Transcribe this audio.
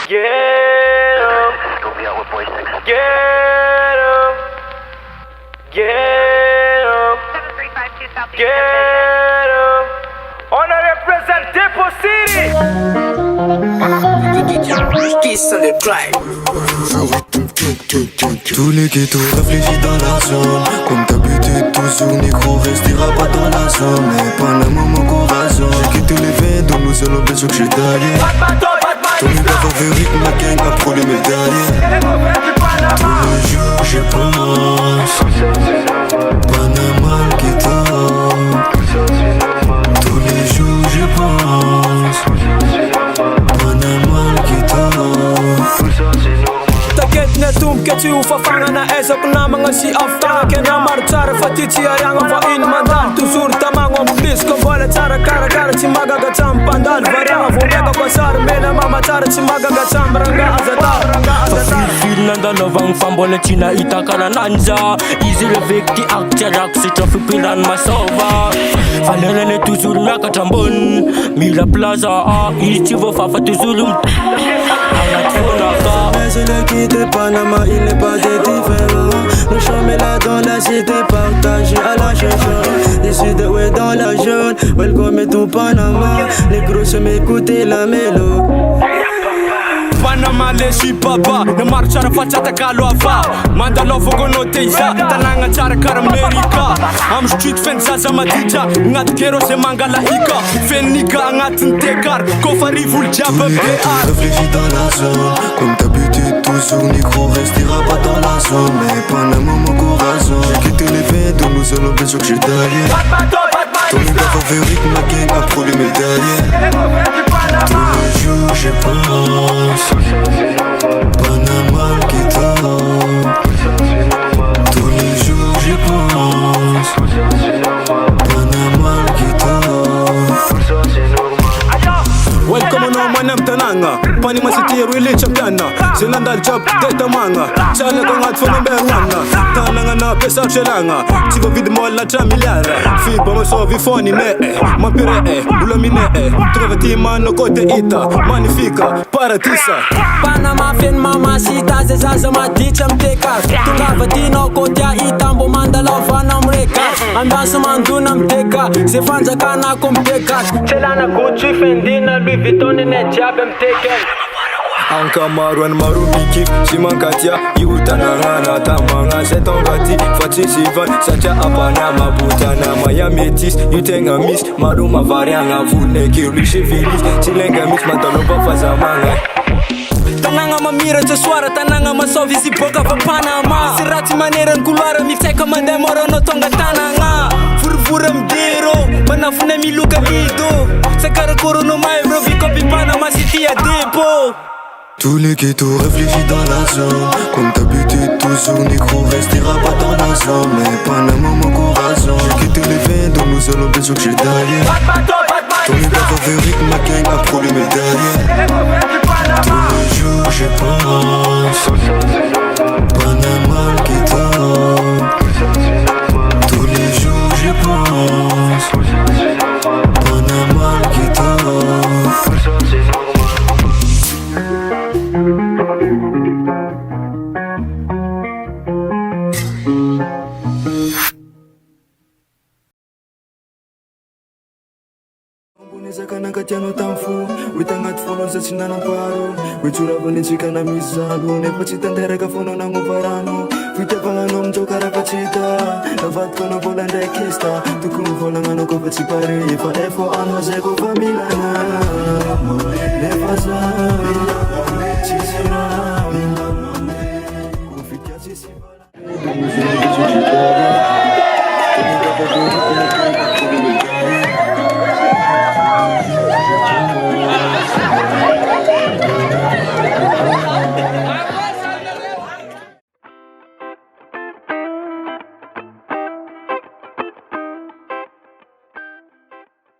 Get up. Get up. Get up. Get up. On a représenté pour City. Kiss on the drive. Tous les ghettos réfléchis dans la zone. Comme d'habitude, toujours micro restera pas dans la zone. Mais pas un moment qu'on raison. J'ai quitté les veines, donc nous allons bien sûr que j'ai taillé. Ton gars favori, ma gang a pro les médailles. Tous les jours je pense Panama qui tombe. Tous les jours je pense Panama qui tombe. Takit na tumketi ufafanga na esa kuna mga si afta kena marchara fatiti arianga fa in mandal tusur tamango mbis ko bola tara kara kara chimaga ga champandal varanga vumega kwa sar mena mama tara chimaga ga chambranga azata fil nanda novang fambole china itakana nanja easy le vekti akterak si trofi pilan masova fanele ne toujours miaka tambon mila plaza ichivo fafa toujours je ne quitte Panama, il n'est pas de différent. Nous sommes là dans la cité, partagés à la chanson. Décidé, ouais, dans la jaune. Welcome to Panama. Les gros se m'écouter la mélo. Panama le shi papa na marchara fachata kalo afa mandalo fogo no teisa tananga chara kar America am street fen zaza madija ngat kero se mangala ika fen nika ngat ntekar ko fari vul jaba BR. Réfléchis dans la zone comme d'habitude toujours micro restera pas dans la zone mais pas un moment qu'on raison. J'ai quitté les veines donc nous allons bien sûr que j'ai taillé. Ton gars favori ma gang a pro les médailles. Tous les jours je pense Panama qui tombe. Tous les jours je pense Panama qui tombe. Welcome no manam tananga pani masiti really champion zinanda job data manga chana ko ngat fo number 1 tananga na pesa chelanga tivo vid mol na chamiliara fi bomo so vi foni me ma pire ulomine trovati mano kote ita magnifica paratisa Panama fin mama sita ze zaza madicha mteka tungava dino kote itambo mandala fana mreka andasu manduna mteka se fanja kana kompeka chelana gucci fendina Louis Vuitton ne jabem teken Anka marwan marubiki Simankatia Yutanangana tamanga setongati Fati sivan Sacha apana mabutana Maya metis Yutenga miss Maruma varianga Vune kirlishi vilis Silenga miss Mataloba fazamanga Tananga mamira Joshua tananga masovi ziboka pa Panama Sirati manera nkulwara miteka mande moro no tonga tananga Furfura mdero Manafune miluka ido Sakara korono maibro Viko pi Panama City ya depo. Tous les ghettos réfléchis dans la zone. Comme d'habitude toujours micro restera pas dans la zone. Mais pas un moment qu'on raison. J'ai quitté les veines donc nous allons bien sûr que j'ai taillé. Ton gars favori ma gang a pro les médailles. Tous les jours je pense Panama qui tombe. Tous les jours je pense Panama qui tombe. Zakana katiano tamfu Witangat fono sa sinanang paro Witura bonitsika na misalo Nepa chitandera ka fono ng uparano Vita panganom jokara pachita Lavat ko na volan dekista Tukung volang ano ko pachipare Ifa efo ano se ko familana Nepa sa